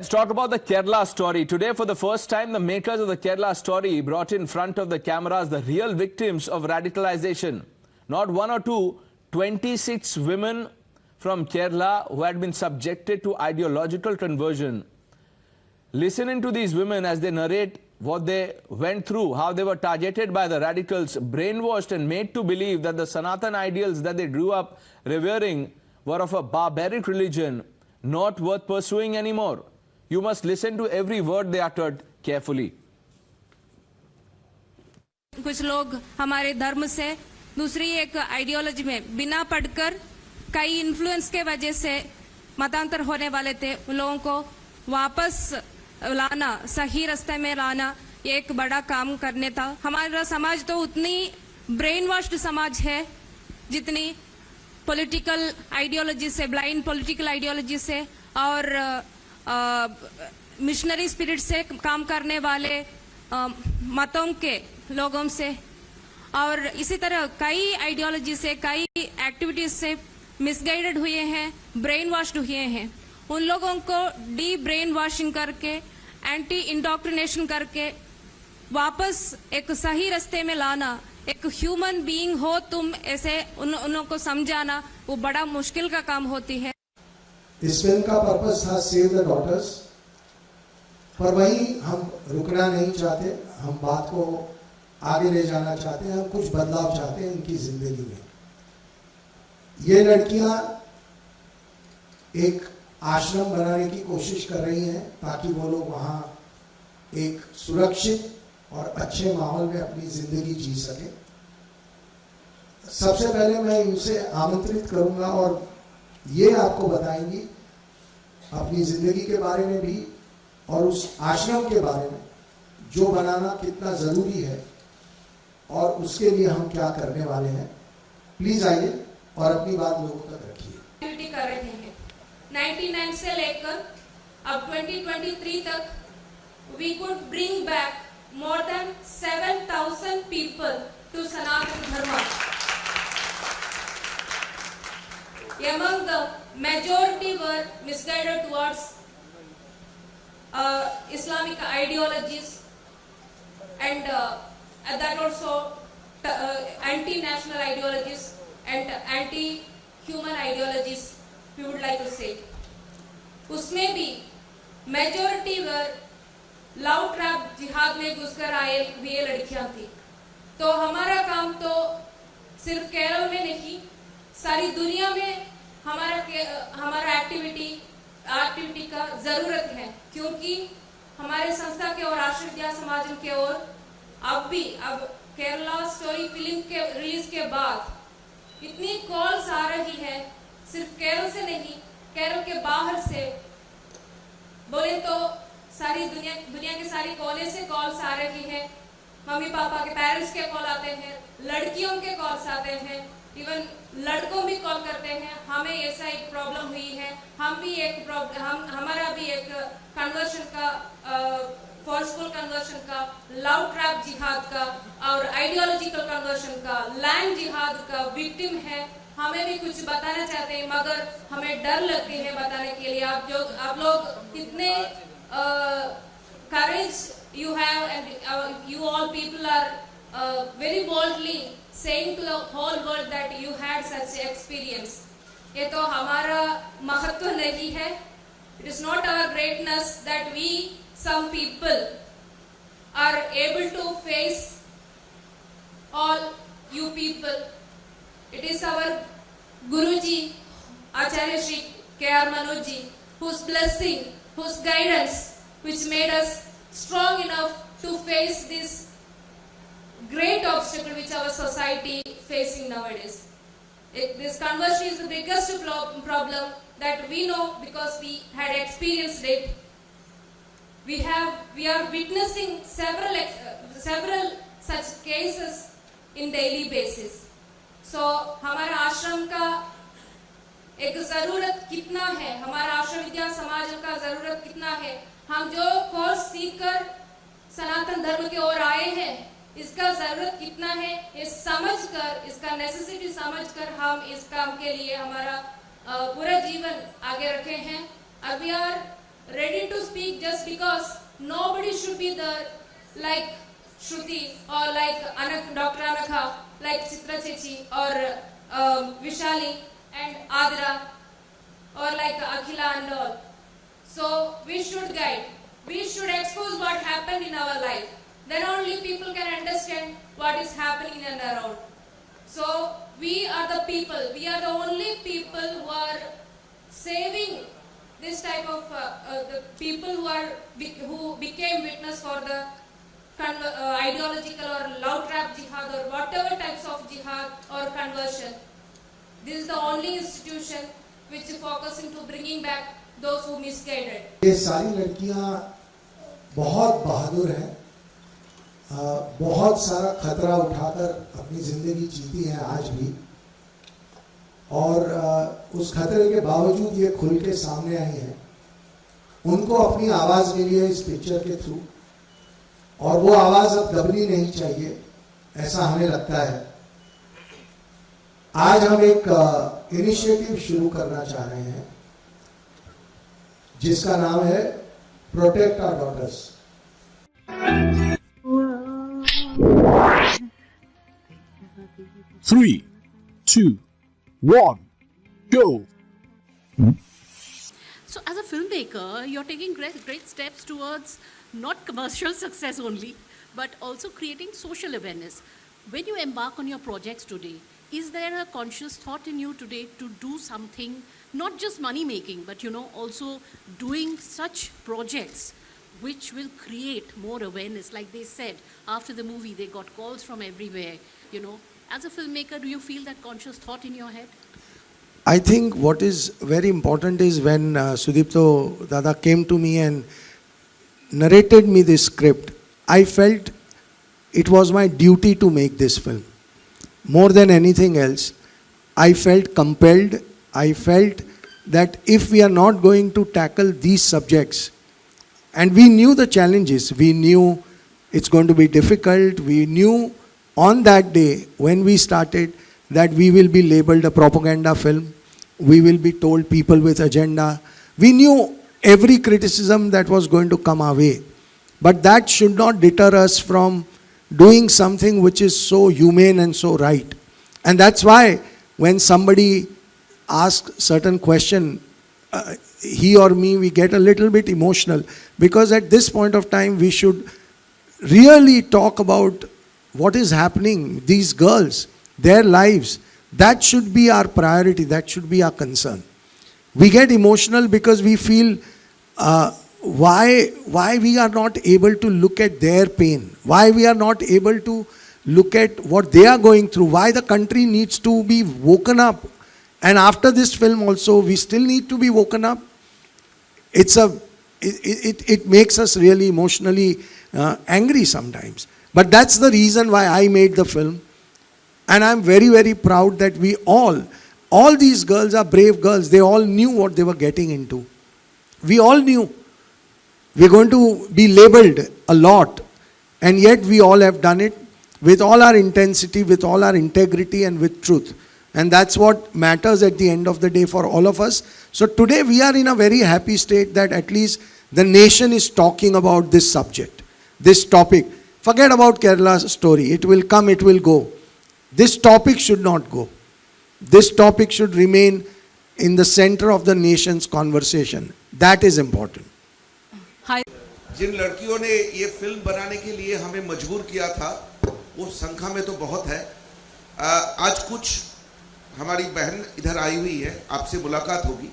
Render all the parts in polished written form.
Let's talk about the Kerala story. Today, for the first time, the makers of the Kerala story brought in front of the cameras the real victims of radicalization. Not one or two, 26 women from Kerala who had been subjected to ideological conversion. Listening to these women as they narrate what they went through, how they were targeted by the radicals, brainwashed and made to believe that the Sanatan ideals that they grew up revering were of a barbaric religion, not worth pursuing anymore. You must listen to every word they uttered carefully. कुछ लोग हमारे धर्म से दूसरी एक ideology में बिना पढ़कर कई इन्फ्लुएंस के वजह से मतांतर होने वाले थे, उन लोगों को वापस लाना, सही रास्ते में लाना, ये एक बड़ा काम करने था। हमारा समाज तो उतनी ब्रेन वॉश्ड समाज है जितनी पॉलिटिकल आइडियोलॉजी से, ब्लाइंड पॉलिटिकल आइडियोलॉजी से और मिशनरी स्पिरिट से काम करने वाले मतों के लोगों से और इसी तरह कई आइडियोलॉजी से, कई एक्टिविटीज से मिसगाइडेड हुए हैं, ब्रेन वॉश्ड हुए हैं। उन लोगों को डी ब्रेन वॉशिंग करके, एंटी इंडोक्ट्रिनेशन करके वापस एक सही रास्ते में लाना, एक ह्यूमन बीइंग हो तुम, ऐसे उन को समझाना वो बड़ा मुश्किल का काम होती है। इस फिल्म का पर्पस था सेव द डॉटर्स, पर वही हम रुकना नहीं चाहते, हम बात को आगे ले जाना चाहते हैं, हम कुछ बदलाव चाहते हैं इनकी जिंदगी में। ये लड़कियां एक आश्रम बनाने की कोशिश कर रही हैं ताकि वो लोग वहाँ एक सुरक्षित और अच्छे माहौल में अपनी जिंदगी जी सके। सबसे पहले मैं इनसे आमंत्रित करूंगा और ये आपको बताएंगी अपनी जिंदगी के बारे में भी और उस आश्रम के बारे में जो बनाना कितना जरूरी है और उसके लिए हम क्या करने वाले हैं। प्लीज आइए और अपनी बात लोगों तक रखिए। एक्टिविटी कर रहे हैं 99 से लेकर अब 2023 तक we could bring back more than 7,000 people to Sanatana Dharma. Among the majority were misguided towards Islamic ideologies and that also anti-national ideologies and anti-human ideologies, we would like to say. उसमें भी majority were love trap जिहाद में घुसकर आए हुए लड़कियां थी। तो हमारा काम तो सिर्फ केरल में नहीं, सारी दुनिया में हमारा एक्टिविटी का जरूरत है, क्योंकि हमारे संस्था के और राष्ट्रीय विद्या समाज के ओर अब केरला स्टोरी फिल्म के रिलीज के बाद इतनी कॉल्स आ रही है, सिर्फ केरल से नहीं, केरल के बाहर से बोले तो सारी दुनिया के सारी कोने से कॉल्स आ रही है। मम्मी पापा के पेरेंट्स के कॉल आते हैं, लड़कियों के कॉल्स आते हैं, इवन लड़कों भी कॉल करते हैं, हमें ऐसा एक प्रॉब्लम हुई है, हमारा भी एक कन्वर्शन का, फोर्सफुल कन्वर्शन का, लव ट्रैप जिहाद का और आइडियोलॉजिकल कन्वर्शन का, लैंड जिहाद का विक्टिम है। हमें भी कुछ बताना चाहते हैं मगर हमें डर लगती है बताने के लिए। आप लोग इतने courage you have and you all people are very boldly saying to the whole world that you had such experience. ये तो हमारा महत्व नहीं है। It is not our greatness that we, some people, are able to face all you people. It is our Guruji, Acharya Shri K.R. Manojji, whose blessing, whose guidance, which made us strong enough to face this great obstacle which our society facing nowadays. This conversion is the biggest problem that we know because we had experienced it. We are witnessing several such cases in daily basis. So हमारा आश्रम का एक जरूरत कितना है, हमारा आश्रम विद्या समाज का जरूरत कितना है, हम जो कोर्स सीखकर सनातन धर्म की ओर आए हैं इसका जरूरत कितना है, ये समझकर, इसका नेसेसिटी समझकर हम इस काम के लिए हमारा पूरा जीवन आगे रखे हैं। We are ready to speak just because nobody should be there like Shruti or like Dr. Anakha, like Chitra Chechi or Vishali and Adra or like Akhila and all. So we should guide. We should expose what happened in our life. Then only people can understand what is happening in and around. So we are the people. We are the only people who are saving this type of the people who became witness for the ideological or love trap jihad or whatever types of jihad or conversion. This is the only institution which is focusing to bringing back those who misguided. ये सारी लड़कियां बहुत बहादुर हैं, बहुत सारा खतरा उठाकर अपनी जिंदगी जीती हैं आज भी, और उस खतरे के बावजूद ये खुल के सामने आई हैं। उनको अपनी आवाज मिली है इस पिक्चर के थ्रू, और वो आवाज अब दबनी नहीं चाहिए, ऐसा हमें लगता है। आज हम एक इनिशिएटिव शुरू करना चाह रहे हैं जिसका नाम है protect our daughters. 3, 2, 1, go! So as a filmmaker, you're taking great steps towards not commercial success only, but also creating social awareness. When you embark on your projects today, is there a conscious thought in you today to do something, not just money making, but also doing such projects which will create more awareness? Like they said, after the movie, they got calls from everywhere. As a filmmaker, do you feel that conscious thought in your head? I think what is very important is when Sudipto Dada came to me and narrated me this script, I felt it was my duty to make this film. More than anything else, I felt compelled. I felt that if we are not going to tackle these subjects, and we knew the challenges, we knew it's going to be difficult, we knew on that day when we started that we will be labeled a propaganda film, we will be told people with agenda. We knew every criticism that was going to come our way. But that should not deter us from doing something which is so humane and so right. And that's why when somebody asks certain question, he or me, we get a little bit emotional, because at this point of time we should really talk about what is happening, these girls, their lives. That should be our priority, that should be our concern. We get emotional because we feel why we are not able to look at their pain, why we are not able to look at what they are going through, why the country needs to be woken up. And after this film also, we still need to be woken up. It makes us really emotionally angry sometimes. But that's the reason why I made the film. And I'm very, very proud that we all these girls are brave girls. They all knew what they were getting into. We all knew we're going to be labeled a lot. And yet we all have done it with all our intensity, with all our integrity and with truth. And that's what matters at the end of the day for all of us. So today we are in a very happy state that at least the nation is talking about this subject, this topic. Forget about Kerala's story. It will come, it will go. This topic should not go. This topic should remain in the center of the nation's conversation. That is important. Hi. जिन लड़कियों ने ये film बनाने के लिए हमें मजबूर किया था, वो संख्या में तो बहुत है। आज कुछ हमारी बहन इधर आई हुई है, आपसे मुलाकात होगी।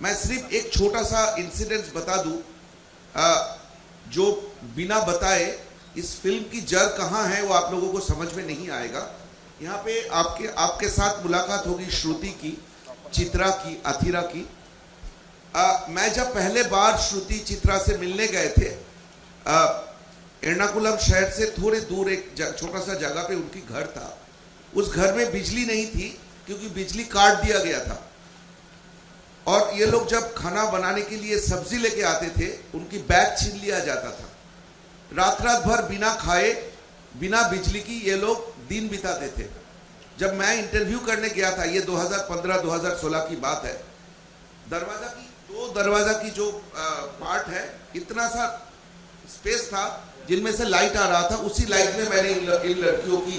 मैं सिर्फ एक छोटा सा इंसिडेंट बता दूं, जो बिना बताए इस फिल्म की जड़ कहाँ है वो आप लोगों को समझ में नहीं आएगा। यहाँ पे आपके साथ मुलाकात होगी श्रुति की, चित्रा की, अथिरा की। मैं जब पहले बार श्रुति चित्रा से मिलने गए थे, एर्नाकुलम शहर से थोड़े दूर एक छोटा सा जगह पे उनकी घर था। उस घर में बिजली नहीं थी क्योंकि बिजली काट दिया गया था। और ये लोग जब खाना बनाने के लिए सब्जी लेके आते थे, उनकी बैग छीन लिया जाता था। रात भर बिना खाए, बिना बिजली की ये लोग दिन बिताते थे। जब मैं इंटरव्यू करने गया था, ये 2015-2016 की बात है, दरवाजा की दो दरवाजा की जो पार्ट है, इतना सा स्पेस था जिनमें से लाइट आ रहा था, उसी लाइट में मैंने इन लड़कियों की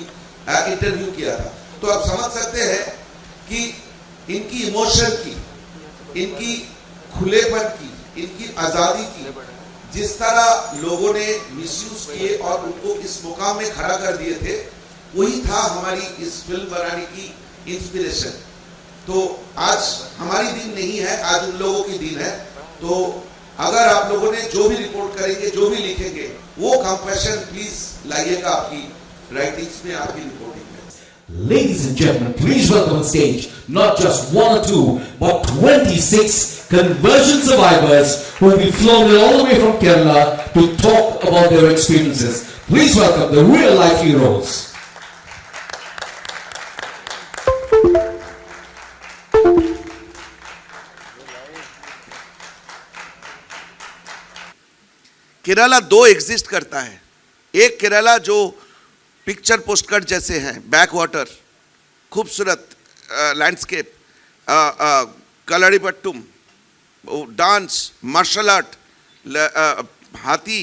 इंटरव्यू किया था। तो आप समझ सकते हैं कि इनकी इमोशन की, इनकी खुलेपन की, इनकी आजादी की जिस तरह लोगों ने मिसयूज किए और उनको इस मुकाम में खड़ा कर दिए थे, वही था हमारी इस फिल्म बनाने की इंस्पिरेशन। तो आज हमारी दिन नहीं है, आज उन लोगों की दिन है। तो अगर आप लोगों ने जो भी रिपोर्ट करेंगे, जो भी लिखेंगे, वो कंपैशन प्लीज लाइएगा आपकी राइटिंग्स में, आपकी रिपोर्टिंग में। Ladies and gentlemen, please welcome on stage not just one or two, but 26 conversion survivors who will be flown all the way from Kerala to talk about their experiences. Please welcome the real life heroes. Kerala दो exist करता है। एक केरला जो picture postcard जैसे हैं, back water, खूबसूरत landscape, कलरीपट्टुम, dance, martial art, हाथी,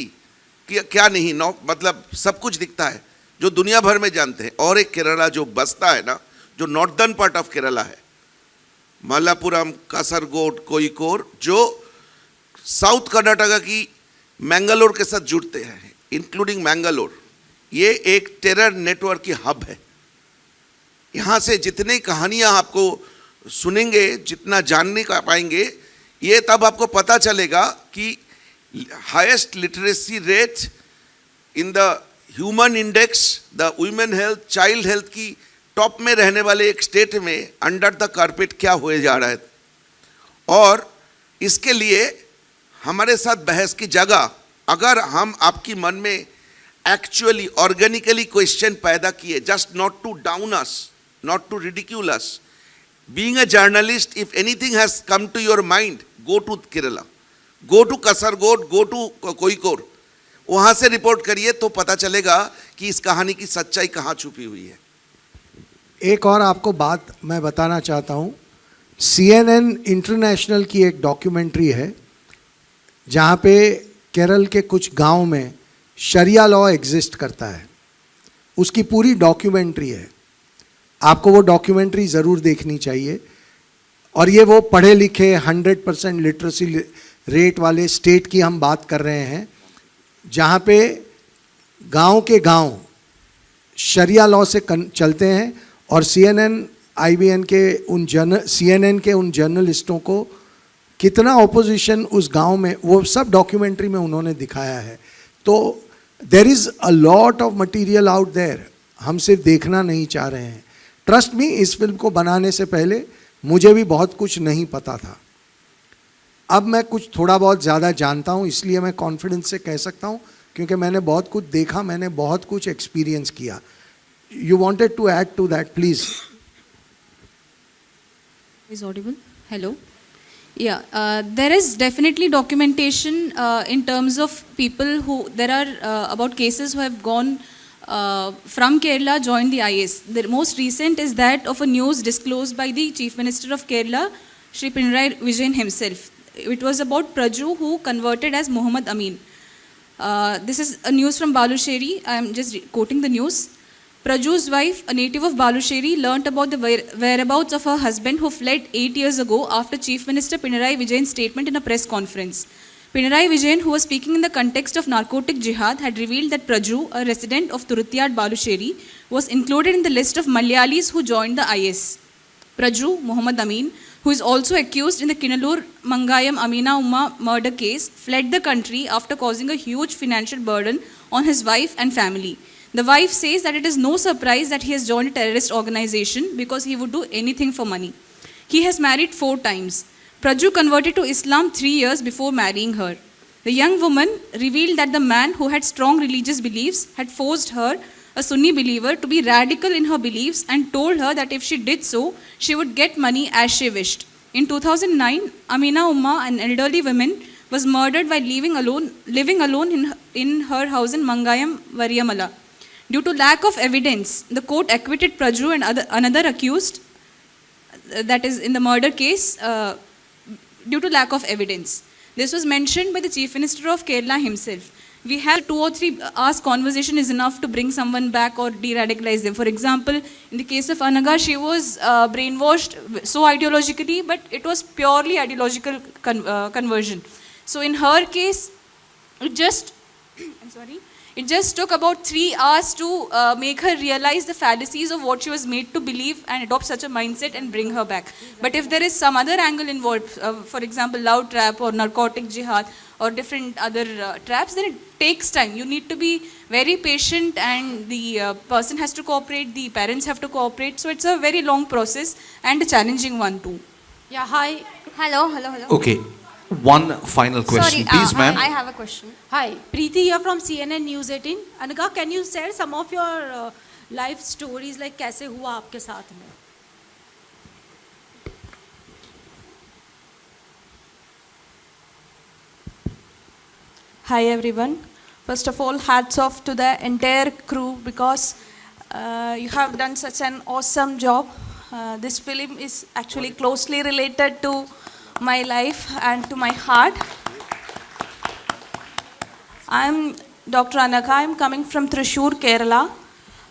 क्या नहीं, नौ मतलब सब कुछ दिखता है जो दुनिया भर में जानते हैं। और एक केरला जो बसता है ना, जो नॉर्दर्न पार्ट ऑफ केरला है, मल्लापुरम, कासरगोड, कोयिकोड, जो साउथ कर्नाटका की मैंगलोर के साथ जुड़ते हैं, इंक्लूडिंग मैंगलोर। ये एक टेरर नेटवर्क की हब है। यहाँ से जितनी कहानियाँ आपको सुनेंगे, जितना जानने का पाएंगे, ये तब आपको पता चलेगा कि highest literacy rate in the human index, the women health, child health की टॉप में रहने वाले एक स्टेट में अंडर द कारपेट क्या हुए जा रहा है। और इसके लिए हमारे साथ बहस की जगह, अगर हम आपकी मन में एक्चुअली ऑर्गेनिकली क्वेश्चन पैदा किए, just not to down us, not to ridicule us, being a journalist, if anything has come to your mind, go to Kerala, go to Kasaragod, go to Kozhikode, वहाँ से रिपोर्ट करिए तो पता चलेगा कि इस कहानी की सच्चाई कहाँ छुपी हुई है। एक और आपको बात मैं बताना चाहता हूँ, CNN इंटरनेशनल की एक डॉक्यूमेंट्री है जहाँ पे केरल के कुछ गांव में शरिया लॉ एग्जिस्ट करता है। उसकी पूरी डॉक्यूमेंट्री है, आपको वो डॉक्यूमेंट्री ज़रूर देखनी चाहिए। और ये वो पढ़े लिखे 100% लिटरेसी रेट वाले स्टेट की हम बात कर रहे हैं, जहाँ पे गांव के गांव शरिया लॉ से चलते हैं। और CNN के उन जर्नलिस्टों को कितना ऑपोजिशन उस गांव में, वो सब डॉक्यूमेंट्री में उन्होंने दिखाया है। तो there is a lot of material out there, हम सिर्फ देखना नहीं चाह रहे हैं। ट्रस्ट मी, इस फिल्म को बनाने से पहले मुझे भी बहुत कुछ नहीं पता था। अब मैं कुछ थोड़ा बहुत ज़्यादा जानता हूँ, इसलिए मैं कॉन्फिडेंस से कह सकता हूँ, क्योंकि मैंने बहुत कुछ देखा, मैंने बहुत कुछ एक्सपीरियंस किया। You wanted to add to that, please. Is audible? Hello. Yeah, there is definitely documentation in terms of people who, there are about cases who have gone from Kerala, joined the IS. The most recent is that of a news disclosed by the Chief Minister of Kerala, Shri Pinarayi Vijayan himself. It was about Praju, who converted as Muhammad Amin. This is a news from Balusheri. I am just quoting the news. Praju's wife, a native of Balusheri, learnt about the whereabouts of her husband who fled 8 years ago after Chief Minister Pinarayi Vijayan's statement in a press conference. Pinarayi Vijayan, who was speaking in the context of narcotic jihad, had revealed that Praju, a resident of Turutyad, Balusheri, was included in the list of Malayalis who joined the IS. Praju, Muhammad Amin, who is also accused in the Kinalur Mangayam Amina Umma murder case, fled the country after causing a huge financial burden on his wife and family. The wife says that it is no surprise that he has joined a terrorist organization because he would do anything for money. He has married 4 times. Praju converted to Islam 3 years before marrying her. The young woman revealed that the man who had strong religious beliefs had forced her, a Sunni believer, to be radical in her beliefs and told her that if she did so, she would get money as she wished. In 2009, Amina Umma, an elderly woman, was murdered while living alone in her house in Mangayam, Variyamala. Due to lack of evidence, the court acquitted Praju and another accused, that is in the murder case, due to lack of evidence. This was mentioned by the Chief Minister of Kerala himself. We have 2 or 3 hours conversation is enough to bring someone back or de-radicalize them. For example, in the case of Anaga, she was brainwashed so ideologically, but it was purely ideological conversion. So in her case, it just, it just took about 3 hours to make her realize the fallacies of what she was made to believe and adopt such a mindset and bring her back. But if there is some other angle involved, for example, love trap or narcotic jihad or different other traps, then it takes time. You need to be very patient, and the person has to cooperate, the parents have to cooperate. So it's a very long process and a challenging one too. Yeah, hi. Hello, hello, hello. Okay, one final question, Sorry, please, ma'am. I have a question. Hi, Preeti here from CNN News 18. Anaga, can you share some of your life stories, like कैसे हुआ आपके साथ में? Hi everyone. First of all, hats off to the entire crew because you have done such an awesome job. This film is actually closely related to my life and to my heart. I'm Dr. Anaka. I'm coming from Thrissur, Kerala.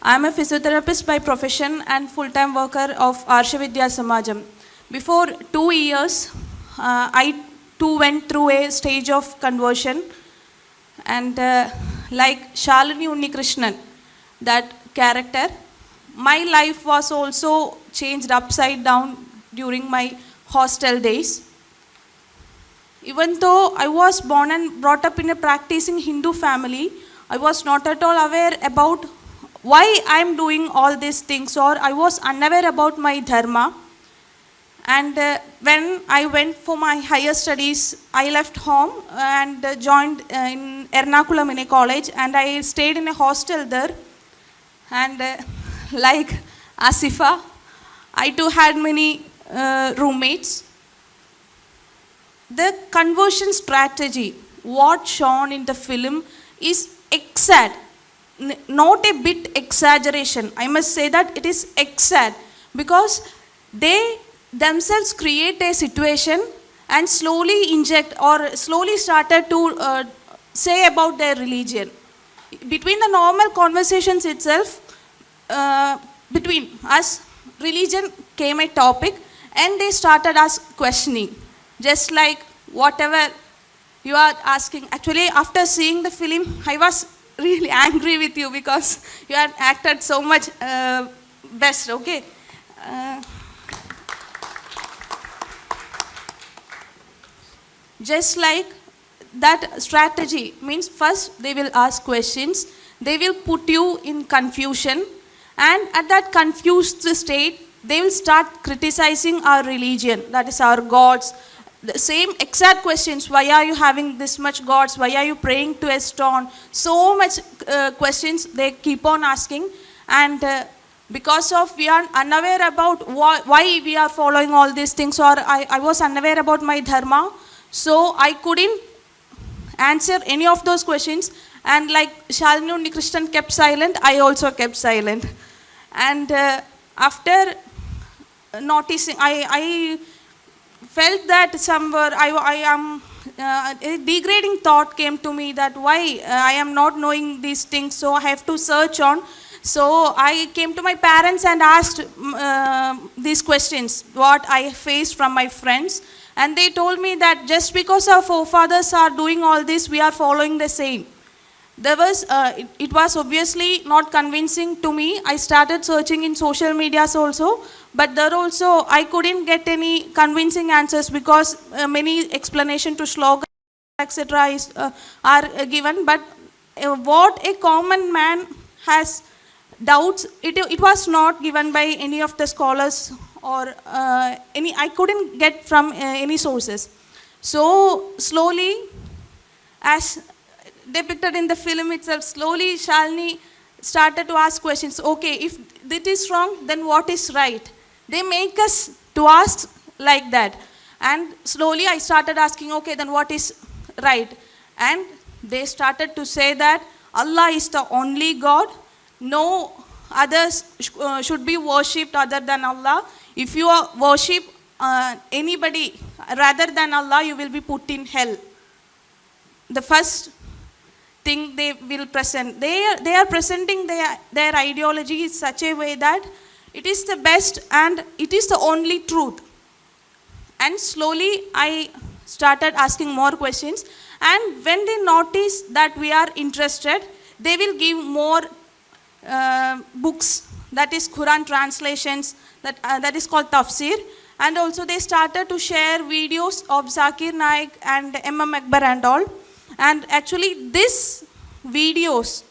I'm a physiotherapist by profession and full-time worker of Arsha Vidya Samajam. Before 2 years, I too went through a stage of conversion. And like Shalini Unnikrishnan, that character, my life was also changed upside down during my hostel days. Even though I was born and brought up in a practicing Hindu family, I was not at all aware about why I am doing all these things, or I was unaware about my dharma. And when I went for my higher studies, I left home and joined in Ernakulam in a college, and I stayed in a hostel there. And like Asifa, I too had many roommates. The conversion strategy, what shown in the film, is exact, not a bit exaggeration. I must say that it is exact because they themselves create a situation and slowly inject or slowly started to say about their religion. Between the normal conversations itself, between us, religion came a topic and they started us questioning. Just like whatever you are asking. Actually, after seeing the film, I was really angry with you because you had acted so much best, okay? Just like that strategy means first they will ask questions, they will put you in confusion, and at that confused state, they will start criticizing our religion, that is our gods. The same exact questions, why are you having this much gods, why are you praying to a stone, so much questions they keep on asking. And because of we are unaware about why we are following all these things, or I was unaware about my dharma, so I couldn't answer any of those questions. And like Shalini Unnikrishnan kept silent, I also kept silent. And after noticing, I felt that somewhere a degrading thought came to me that why I am not knowing these things, so I have to search on. So I came to my parents and asked these questions, what I faced from my friends. And they told me that just because our forefathers are doing all this, we are following the same. It was obviously not convincing to me. I started searching in social medias also, but there also I couldn't get any convincing answers because many explanation to slogan, etc. are given. But what a common man has doubts, it was not given by any of the scholars or I couldn't get from any sources. So slowly, as depicted in the film itself, slowly Shalini started to ask questions. Okay, if that is wrong, then what is right? They make us to ask like that. And slowly I started asking, okay, then what is right? And they started to say that Allah is the only God. No others should be worshipped other than Allah. If you worship anybody rather than Allah, you will be put in hell. The first thing they will present, they are presenting their ideology in such a way that it is the best and it is the only truth. And slowly I started asking more questions, and when they notice that we are interested, they will give more books, that is Quran translations, that is called tafsir. And also they started to share videos of Zakir Naik and M.M. Akbar and all. And actually these videos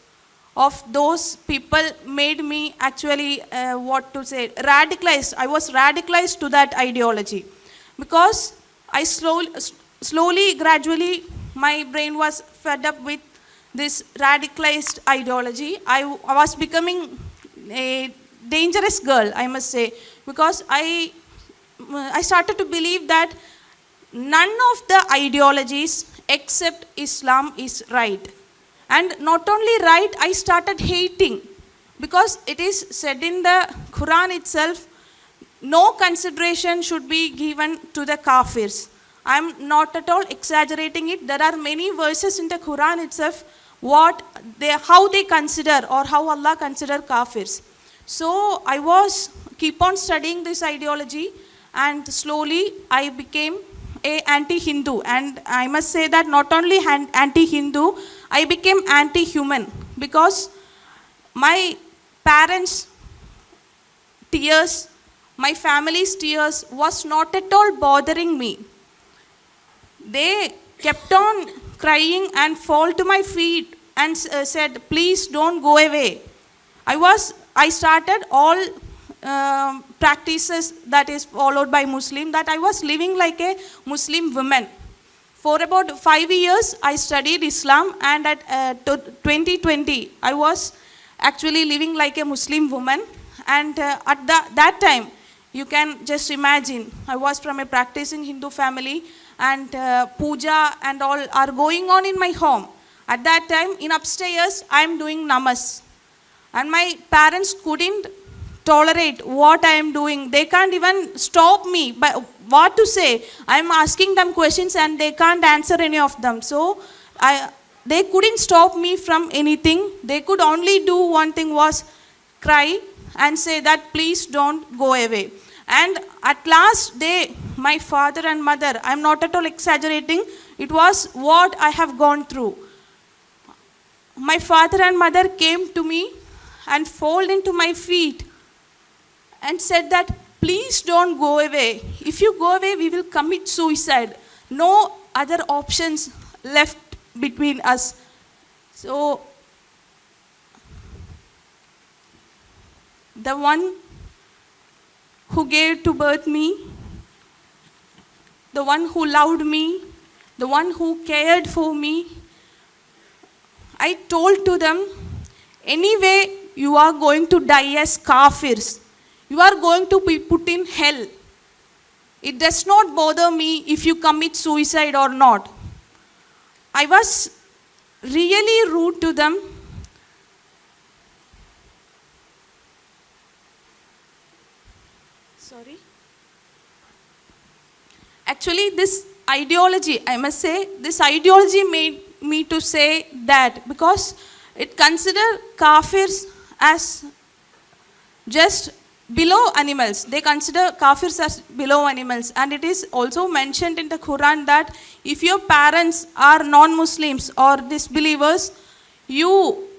of those people made me actually, radicalized. I was radicalized to that ideology. Because I slowly, gradually, my brain was fed up with this radicalized ideology. I was becoming a dangerous girl, I must say, because I started to believe that none of the ideologies except Islam is right. And not only right, I started hating, because it is said in the Quran itself, no consideration should be given to the kafirs. I am not at all exaggerating it. There are many verses in the Quran itself how they consider, or how Allah consider kafirs. So I was keep on studying this ideology, and slowly I became a anti-Hindu. And I must say that not only anti-Hindu, I became anti-human, because my parents' tears, my family's tears was not at all bothering me. They kept on crying and fall to my feet and said, please don't go away. I started all practices that is followed by Muslim, that I was living like a Muslim woman. For about 5 years, I studied Islam, and at 2020, I was actually living like a Muslim woman. And at that time, you can just imagine, I was from a practicing Hindu family, and puja and all are going on in my home. At that time, in upstairs, I am doing namas. And my parents couldn't tolerate what I am doing. They can't even stop me. But what to say? I am asking them questions and they can't answer any of them. So they couldn't stop me from anything. They could only do one thing, was cry and say that please don't go away. And at last my father and mother, I am not at all exaggerating, it was what I have gone through. My father and mother came to me and fell into my feet and said that please don't go away. If you go away, we will commit suicide. No other options left between us. So the one who gave to birth me, the one who loved me, the one who cared for me, I told to them, anyway, you are going to die as kafirs. You are going to be put in hell. It does not bother me if you commit suicide or not. I was really rude to them. Sorry. Actually, this ideology, I must say, this ideology made me to say that, because it considered kafirs as just below animals. They consider kafirs as below animals. And it is also mentioned in the Quran that if your parents are non-Muslims or disbelievers, you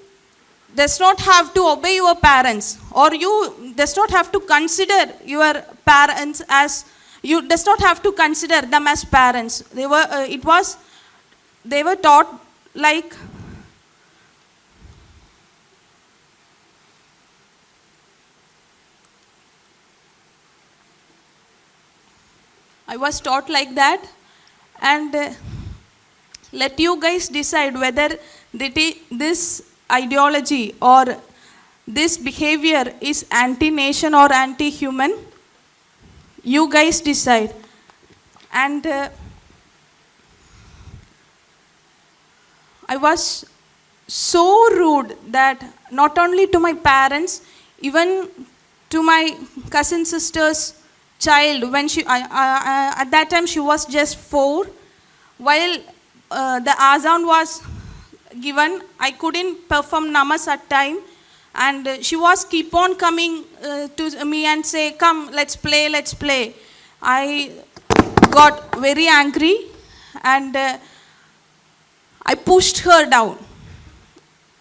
does not have to obey your parents, or you does not have to consider your parents as, you does not have to consider them as parents. They were taught like, I was taught like that. And let you guys decide whether this ideology or this behavior is anti-nation or anti-human. You guys decide. And I was so rude that not only to my parents, even to my cousin sisters, child when at that time she was just 4. While the azan was given, I couldn't perform namaz at time, and she was keep on coming to me and say, "Come, let's play." I got very angry, and I pushed her down.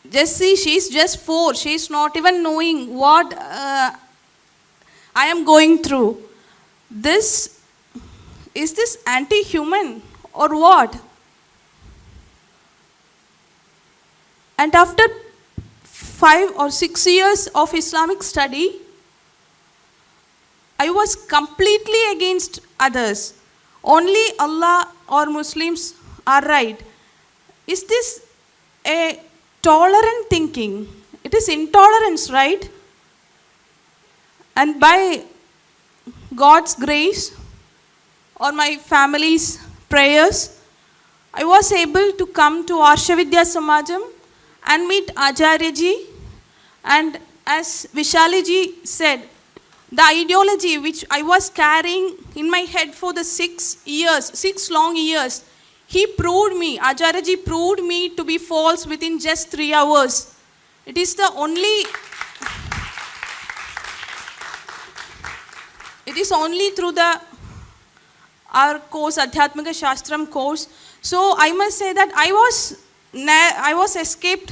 Just see, she's just 4. She's not even knowing what I am going through. Is this anti-human or what? And after 5 or 6 years of Islamic study, I was completely against others. Only Allah or Muslims are right. Is this a tolerant thinking? It is intolerance, right? And by God's grace or my family's prayers, I was able to come to Arshavidya Samajam and meet Acharya ji. And as Vishali ji said, the ideology which I was carrying in my head for the 6 long years, Acharya ji proved me to be false within just 3 hours. It is only through our course, Adhyatmika Shastram course. So I must say that I was escaped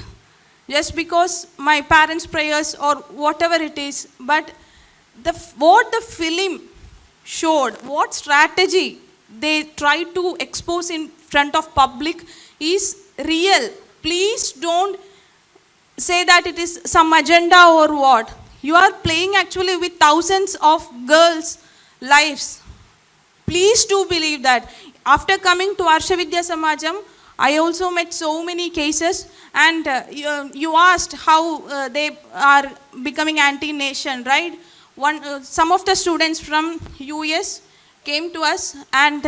just because my parents' prayers or whatever it is. But what the film showed, what strategy they tried to expose in front of public is real. Please don't say that it is some agenda or what. You are playing actually with thousands of girls' lives. Please do believe that. After coming to Arshavidya Samajam, I also met so many cases, and you asked how they are becoming anti-nation, right? Some of the students from US came to us, and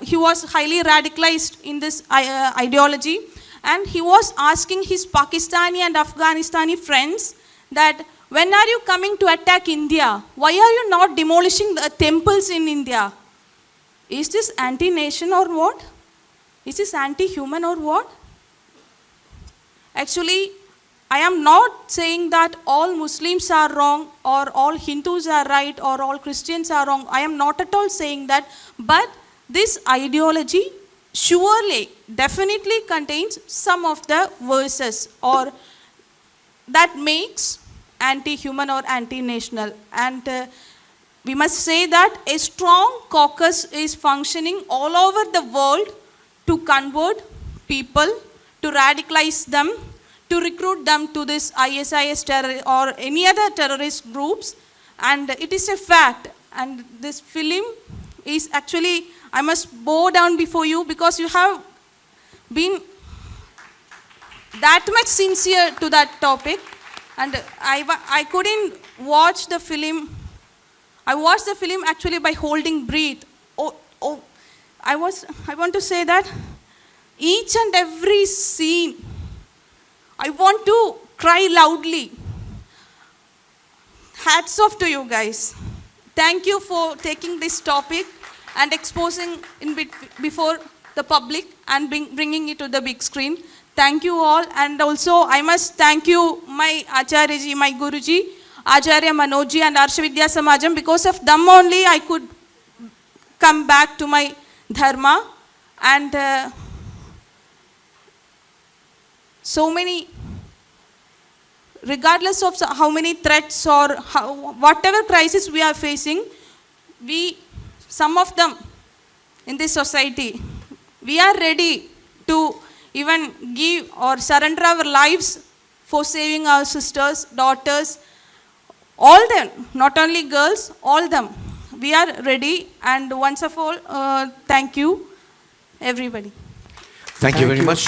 he was highly radicalized in this ideology, and he was asking his Pakistani and Afghanistani friends that, when are you coming to attack India? Why are you not demolishing the temples in India? Is this anti-nation or what? Is this anti-human or what? Actually, I am not saying that all Muslims are wrong or all Hindus are right or all Christians are wrong. I am not at all saying that. But this ideology surely, definitely contains some of the verses or that makes anti-human or anti-national. And we must say that a strong caucus is functioning all over the world to convert people, to radicalize them, to recruit them to this ISIS terror or any other terrorist groups. And it is a fact. And this film is actually, I must bow down before you because you have been that much sincere to that topic. And I couldn't watch the film. I watched the film actually by holding breath. I want to say that each and every scene, I want to cry loudly. Hats off to you guys. Thank you for taking this topic and exposing before the public and bringing it to the big screen. Thank you all. And also I must thank you, my Acharya ji, my Guruji, Acharya Manoj and Arshavidya Samajam. Because of them only I could come back to my dharma. And so many, regardless of how many threats or whatever crisis we are facing, some of them in this society, we are ready to even give or surrender our lives for saving our sisters, daughters, all them, not only girls, all them. We are ready. And once of all, thank you, everybody. Thank you very much.